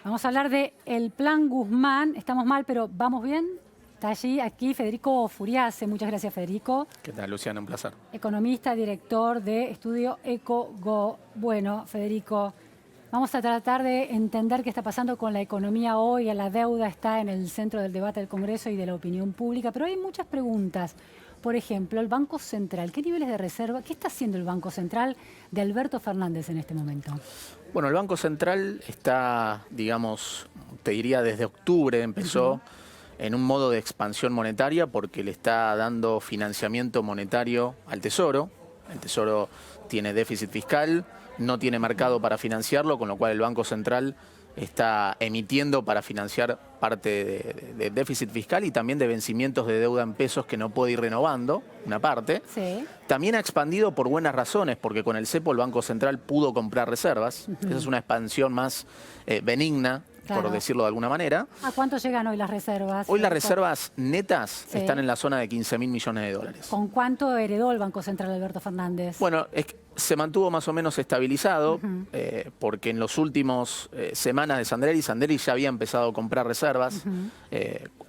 Vamos a hablar del Plan Guzmán. Estamos mal, pero ¿vamos bien? Está aquí Federico Furiase. Muchas gracias, Federico. ¿Qué tal, Luciana? Un placer. Economista, director de estudio EcoGo. Bueno, Federico, vamos a tratar de entender qué está pasando con la economía hoy. La deuda está en el centro del debate del Congreso y de la opinión pública, pero hay muchas preguntas. Por ejemplo, el Banco Central. ¿Qué niveles de reserva? ¿Qué está haciendo el Banco Central de Alberto Fernández en este momento? Bueno, el Banco Central está, digamos, te diría desde octubre empezó en un modo de expansión monetaria porque le está dando financiamiento monetario al Tesoro. El Tesoro tiene déficit fiscal, no tiene mercado para financiarlo, con lo cual el Banco Central está emitiendo para financiar parte de déficit fiscal y también de vencimientos de deuda en pesos que no puede ir renovando, una parte. Sí. También ha expandido por buenas razones, porque con el cepo el Banco Central pudo comprar reservas. Esa es una expansión más benigna, claro, por decirlo de alguna manera. ¿A cuánto llegan hoy las reservas? Hoy las reservas netas sí, están en la zona de 15.000 millones de dólares. ¿Con cuánto heredó el Banco Central Alberto Fernández? Bueno, se mantuvo más o menos estabilizado porque en los últimos semanas de Sanderi ya había empezado a comprar reservas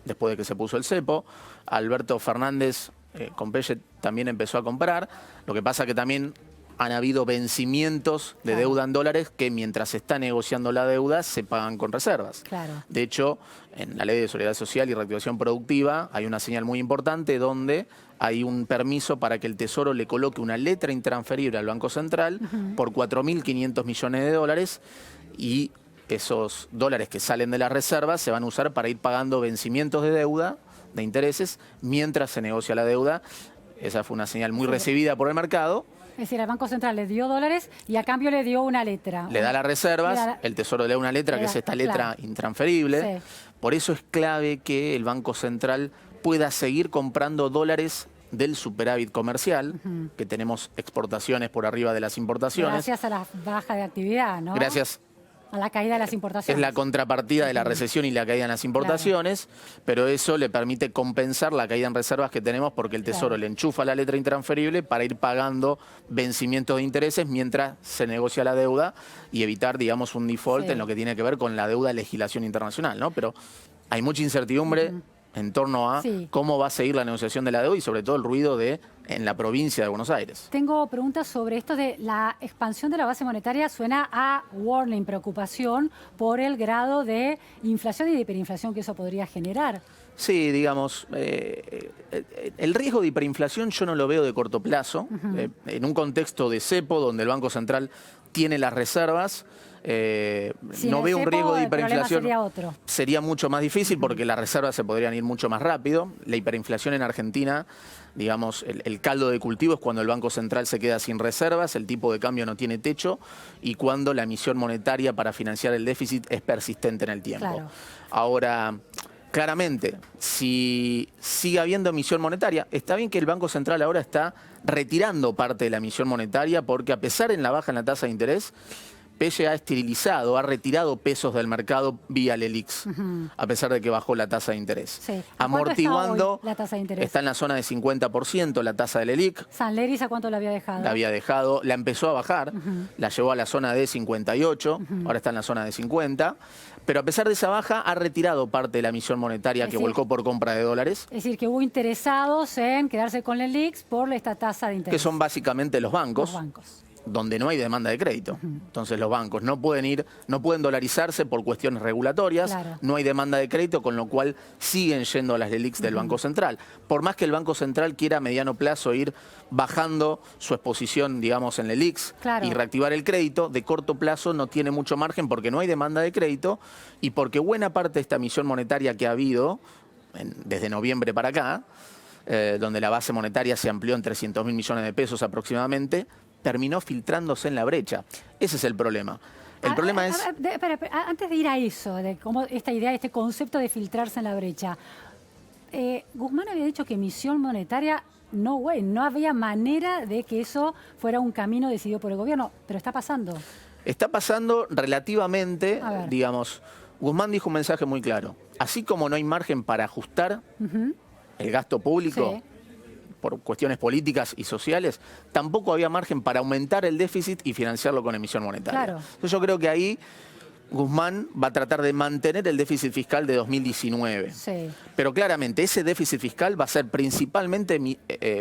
después de que se puso el cepo. Alberto Fernández con Pelle también empezó a comprar. Lo que pasa que también han habido vencimientos de deuda en dólares que mientras se está negociando la deuda se pagan con reservas. Claro. De hecho, en la Ley de Solidaridad Social y Reactivación Productiva hay una señal muy importante donde hay un permiso para que el Tesoro le coloque una letra intransferible al Banco Central por 4.500 millones de dólares y esos dólares que salen de las reservas se van a usar para ir pagando vencimientos de deuda, de intereses, mientras se negocia la deuda. Esa fue una señal muy recibida por el mercado. Es decir, el Banco Central le dio dólares y a cambio le dio una letra. Le da las reservas, el Tesoro le da una letra, que es esta letra intransferible. Sí. Por eso es clave que el Banco Central pueda seguir comprando dólares del superávit comercial, que tenemos exportaciones por arriba de las importaciones. Gracias a la baja de actividad, ¿no? Gracias a la caída de las importaciones. Es la contrapartida de la recesión y la caída en las importaciones, pero eso le permite compensar la caída en reservas que tenemos porque el Tesoro le enchufa la letra intransferible para ir pagando vencimientos de intereses mientras se negocia la deuda y evitar, digamos, un default en lo que tiene que ver con la deuda de legislación internacional, ¿no? Pero hay mucha incertidumbre en torno a cómo va a seguir la negociación de la deuda y sobre todo el ruido en la provincia de Buenos Aires. Tengo preguntas sobre esto de la expansión de la base monetaria. Suena a warning, preocupación por el grado de inflación y de hiperinflación que eso podría generar. Sí, digamos, el riesgo de hiperinflación yo no lo veo de corto plazo. En un contexto de cepo donde el Banco Central tiene las reservas, no veo un riesgo de hiperinflación. Sería mucho más difícil porque las reservas se podrían ir mucho más rápido. La hiperinflación en Argentina, digamos, el caldo de cultivo es cuando el Banco Central se queda sin reservas, el tipo de cambio no tiene techo y cuando la emisión monetaria para financiar el déficit es persistente en el tiempo. Claro. Ahora, claramente, si sigue habiendo emisión monetaria, está bien que el Banco Central ahora está retirando parte de la emisión monetaria porque a pesar de la baja en la tasa de interés, Pelle ha esterilizado, ha retirado pesos del mercado vía LELIX, a pesar de que bajó la tasa de interés. Sí. Amortiguando, está, la tasa de interés? Está en la zona de 50% la tasa de LELIC. ¿Sanleris a cuánto la había dejado? La había dejado, la empezó a bajar, la llevó a la zona de 58, ahora está en la zona de 50. Pero a pesar de esa baja, ha retirado parte de la emisión monetaria que volcó por compra de dólares. Es decir, que hubo interesados en quedarse con LELIX por esta tasa de interés. Que son básicamente los bancos. Donde no hay demanda de crédito. Entonces los bancos no pueden dolarizarse por cuestiones regulatorias, no hay demanda de crédito, con lo cual siguen yendo a las LELIX del Banco Central. Por más que el Banco Central quiera a mediano plazo ir bajando su exposición, digamos, en LELIX y reactivar el crédito, de corto plazo no tiene mucho margen porque no hay demanda de crédito y porque buena parte de esta emisión monetaria que ha habido desde noviembre para acá, donde la base monetaria se amplió en 300.000 millones de pesos aproximadamente, terminó filtrándose en la brecha. Ese es el problema. El problema es... Espera, antes de ir a eso, de cómo esta idea, este concepto de filtrarse en la brecha, Guzmán había dicho que emisión monetaria, no había manera de que eso fuera un camino decidido por el gobierno, pero está pasando. Está pasando relativamente, digamos, Guzmán dijo un mensaje muy claro. Así como no hay margen para ajustar el gasto público, por cuestiones políticas y sociales, tampoco había margen para aumentar el déficit y financiarlo con emisión monetaria. Entonces yo creo que ahí Guzmán va a tratar de mantener el déficit fiscal de 2019. Sí. Pero claramente ese déficit fiscal va a ser principalmente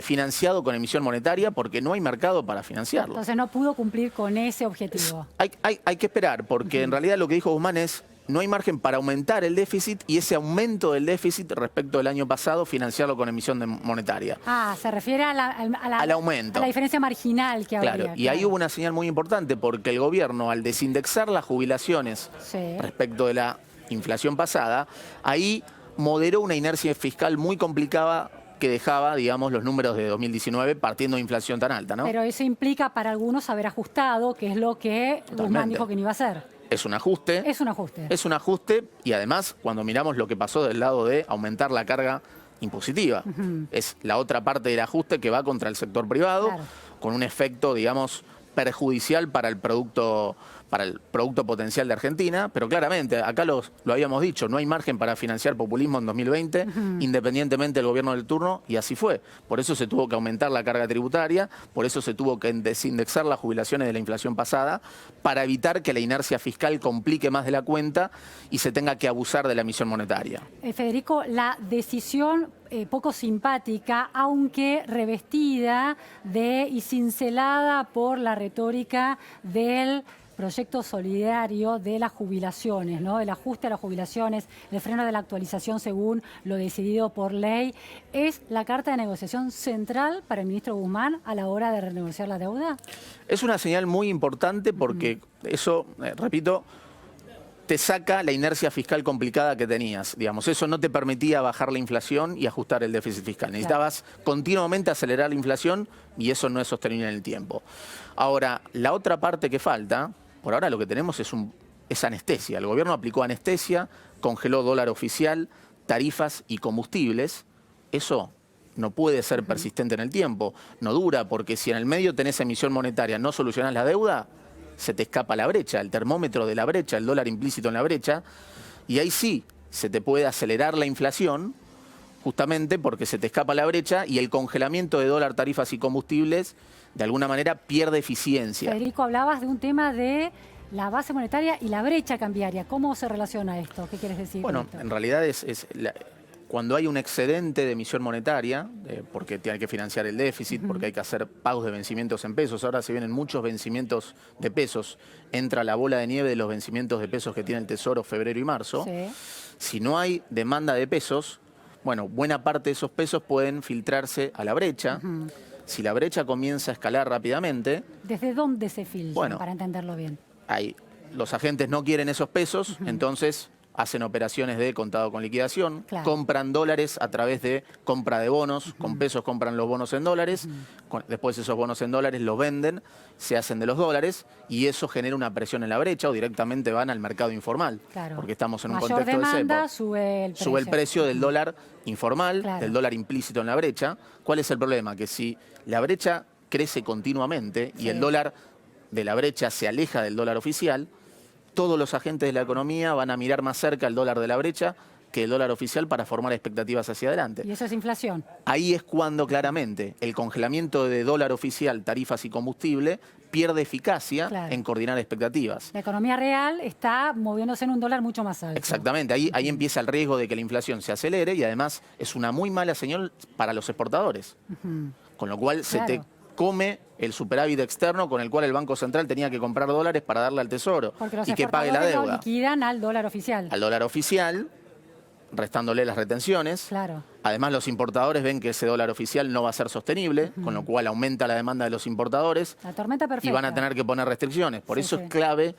financiado con emisión monetaria porque no hay mercado para financiarlo. Entonces no pudo cumplir con ese objetivo. Hay que esperar porque en realidad lo que dijo Guzmán es no hay margen para aumentar el déficit y ese aumento del déficit respecto del año pasado financiarlo con emisión monetaria. Ah, se refiere al aumento. A la diferencia marginal que habría. Claro, y ahí hubo una señal muy importante porque el gobierno al desindexar las jubilaciones respecto de la inflación pasada, ahí moderó una inercia fiscal muy complicada que dejaba, digamos, los números de 2019 partiendo de inflación tan alta, ¿no? Pero eso implica para algunos haber ajustado, que es lo que Guzmán dijo que no iba a hacer. Es un ajuste. Es un ajuste. Es un ajuste y además cuando miramos lo que pasó del lado de aumentar la carga impositiva, es la otra parte del ajuste que va contra el sector privado, con un efecto, digamos, perjudicial para el producto potencial de Argentina, pero claramente, acá lo habíamos dicho, no hay margen para financiar populismo en 2020, independientemente del gobierno del turno, y así fue. Por eso se tuvo que aumentar la carga tributaria, por eso se tuvo que desindexar las jubilaciones de la inflación pasada, para evitar que la inercia fiscal complique más de la cuenta y se tenga que abusar de la emisión monetaria. Federico, la decisión poco simpática, aunque revestida y cincelada por la retórica del proyecto solidario de las jubilaciones, ¿no? El ajuste a las jubilaciones, el freno de la actualización según lo decidido por ley, ¿es la carta de negociación central para el ministro Guzmán a la hora de renegociar la deuda? Es una señal muy importante porque eso, repito, te saca la inercia fiscal complicada que tenías. Digamos, eso no te permitía bajar la inflación y ajustar el déficit fiscal. Necesitabas continuamente acelerar la inflación y eso no es sostenible en el tiempo. Ahora, la otra parte que falta, por ahora lo que tenemos es anestesia. El gobierno aplicó anestesia, congeló dólar oficial, tarifas y combustibles. Eso no puede ser persistente en el tiempo. No dura porque si en el medio tenés emisión monetaria, no solucionás la deuda, se te escapa la brecha, el termómetro de la brecha, el dólar implícito en la brecha, y ahí sí se te puede acelerar la inflación, justamente porque se te escapa la brecha y el congelamiento de dólar, tarifas y combustibles, de alguna manera pierde eficiencia. Federico, hablabas de un tema de la base monetaria y la brecha cambiaria. ¿Cómo se relaciona esto? ¿Qué quieres decir? Bueno, en realidad cuando hay un excedente de emisión monetaria, porque tiene que financiar el déficit, porque hay que hacer pagos de vencimientos en pesos, ahora se vienen muchos vencimientos de pesos, entra la bola de nieve de los vencimientos de pesos que tiene el Tesoro febrero y marzo. Si no hay demanda de pesos, bueno, buena parte de esos pesos pueden filtrarse a la brecha. Si la brecha comienza a escalar rápidamente... ¿Desde dónde se filtra, bueno, para entenderlo bien? Los agentes no quieren esos pesos, entonces hacen operaciones de contado con liquidación, compran dólares a través de compra de bonos, con pesos compran los bonos en dólares, después esos bonos en dólares los venden, se hacen de los dólares y eso genera una presión en la brecha o directamente van al mercado informal, porque estamos en un contexto demanda, de cepo. Sube el precio del dólar informal, del dólar implícito en la brecha. ¿Cuál es el problema? Que si la brecha crece continuamente y el dólar de la brecha se aleja del dólar oficial, todos los agentes de la economía van a mirar más cerca el dólar de la brecha que el dólar oficial para formar expectativas hacia adelante. ¿Y eso es inflación? Ahí es cuando claramente el congelamiento de dólar oficial, tarifas y combustible pierde eficacia en coordinar expectativas. La economía real está moviéndose en un dólar mucho más alto. Exactamente, ahí empieza el riesgo de que la inflación se acelere y además es una muy mala señal para los exportadores. Con lo cual se te come el superávit externo con el cual el Banco Central tenía que comprar dólares para darle al Tesoro y que pague la deuda. Lo liquidan al dólar oficial. Al dólar oficial, restándole las retenciones. Además, los importadores ven que ese dólar oficial no va a ser sostenible, con lo cual aumenta la demanda de los importadores. La tormenta perfecta. Y van a tener que poner restricciones. Por eso es clave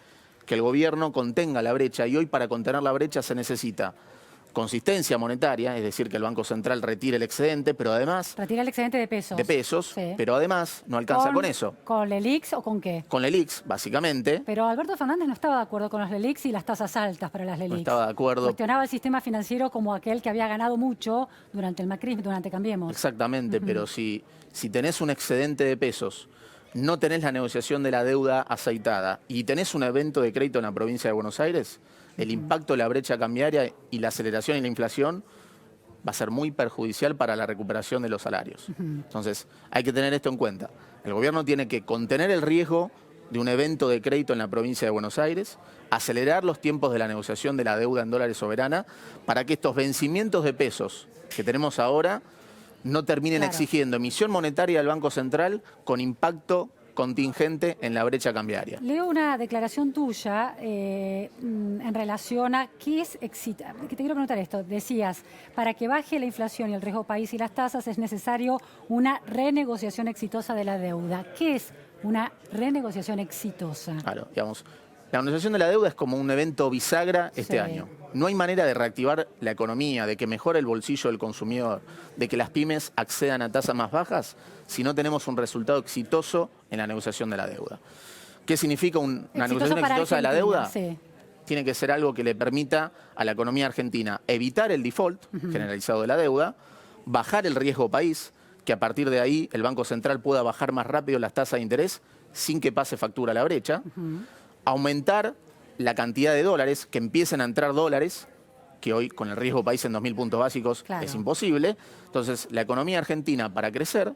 que el gobierno contenga la brecha y hoy para contener la brecha se necesita consistencia monetaria, es decir, que el Banco Central retire el excedente, pero además... Retira el excedente de pesos. De pesos, pero además no alcanza con eso. ¿Con LELIQs o con qué? Con LELIQs, básicamente. Pero Alberto Fernández no estaba de acuerdo con los LELIQs y las tasas altas para las LELIQs. No estaba de acuerdo. Cuestionaba el sistema financiero como aquel que había ganado mucho durante el macrismo, durante Cambiemos. Exactamente, pero si tenés un excedente de pesos, no tenés la negociación de la deuda aceitada y tenés un evento de crédito en la provincia de Buenos Aires, el impacto de la brecha cambiaria y la aceleración y la inflación va a ser muy perjudicial para la recuperación de los salarios. Entonces, hay que tener esto en cuenta. El gobierno tiene que contener el riesgo de un evento de crédito en la provincia de Buenos Aires, acelerar los tiempos de la negociación de la deuda en dólares soberana para que estos vencimientos de pesos que tenemos ahora no terminen exigiendo emisión monetaria del Banco Central con impacto contingente en la brecha cambiaria. Leo una declaración tuya en relación a qué es éxito. Te quiero preguntar esto. Decías, para que baje la inflación y el riesgo país y las tasas es necesario una renegociación exitosa de la deuda. ¿Qué es una renegociación exitosa? Claro, digamos, la negociación de la deuda es como un evento bisagra este año. No hay manera de reactivar la economía, de que mejore el bolsillo del consumidor, de que las pymes accedan a tasas más bajas, si no tenemos un resultado exitoso en la negociación de la deuda. ¿Qué significa una negociación exitosa de la deuda? Sí. Tiene que ser algo que le permita a la economía argentina evitar el default generalizado de la deuda, bajar el riesgo país, que a partir de ahí el Banco Central pueda bajar más rápido las tasas de interés sin que pase factura a la brecha, aumentar la cantidad de dólares, que empiecen a entrar dólares, que hoy con el riesgo país en 2.000 puntos básicos es imposible. Entonces, la economía argentina, para crecer,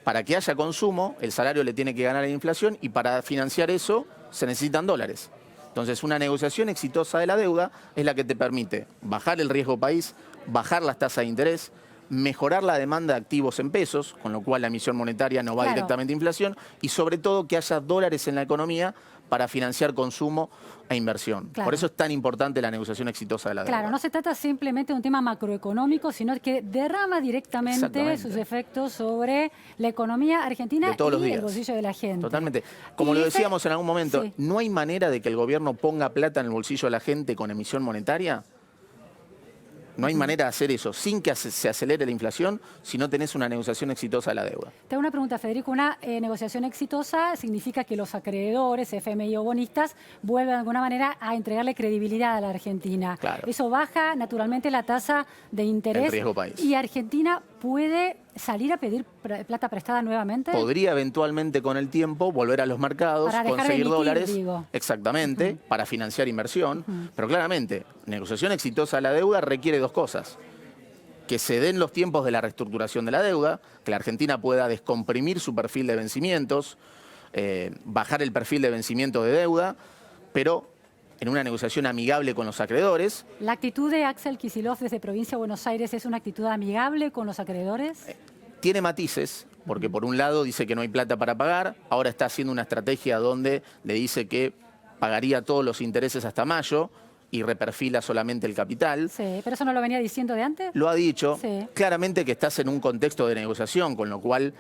para que haya consumo, el salario le tiene que ganar la inflación y para financiar eso se necesitan dólares. Entonces, una negociación exitosa de la deuda es la que te permite bajar el riesgo país, bajar las tasas de interés, mejorar la demanda de activos en pesos, con lo cual la emisión monetaria no va directamente a inflación, y sobre todo que haya dólares en la economía para financiar consumo e inversión. Por eso es tan importante la negociación exitosa de la deuda. Claro, no se trata simplemente de un tema macroeconómico, sino que derrama directamente sus efectos sobre la economía argentina y el bolsillo de la gente. Totalmente. Como lo decíamos en algún momento, ¿no hay manera de que el gobierno ponga plata en el bolsillo de la gente con emisión monetaria? No hay manera de hacer eso sin que se acelere la inflación si no tenés una negociación exitosa de la deuda. Te hago una pregunta, Federico. Una negociación exitosa significa que los acreedores, FMI o bonistas, vuelven de alguna manera a entregarle credibilidad a la Argentina. Claro. Eso baja naturalmente la tasa de interés. El riesgo país. ¿Y Argentina puede salir a pedir plata prestada nuevamente? Podría eventualmente con el tiempo volver a los mercados, conseguir dólares, exactamente, para financiar inversión. Pero claramente, negociación exitosa de la deuda requiere dos cosas. Que se den los tiempos de la reestructuración de la deuda, que la Argentina pueda descomprimir su perfil de vencimientos, bajar el perfil de vencimiento de deuda, pero en una negociación amigable con los acreedores. ¿La actitud de Axel Kicillof desde Provincia de Buenos Aires es una actitud amigable con los acreedores? Tiene matices, porque por un lado dice que no hay plata para pagar, ahora está haciendo una estrategia donde le dice que pagaría todos los intereses hasta mayo y reperfila solamente el capital. Sí, pero eso no lo venía diciendo de antes. Lo ha dicho. Sí. Claramente que estás en un contexto de negociación, con lo cual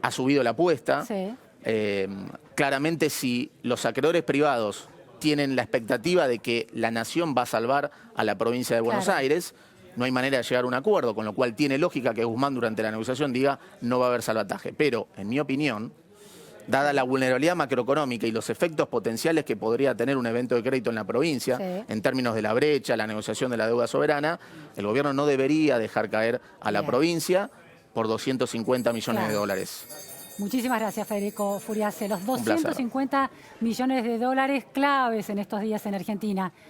ha subido la apuesta. Sí. Claramente si los acreedores privados tienen la expectativa de que la nación va a salvar a la provincia de Buenos Aires, no hay manera de llegar a un acuerdo, con lo cual tiene lógica que Guzmán durante la negociación diga no va a haber salvataje. Pero, en mi opinión, dada la vulnerabilidad macroeconómica y los efectos potenciales que podría tener un evento de crédito en la provincia, en términos de la brecha, la negociación de la deuda soberana, el gobierno no debería dejar caer a la provincia por 250 millones de dólares. Muchísimas gracias, Federico Furiase. Los 250 millones de dólares claves en estos días en Argentina.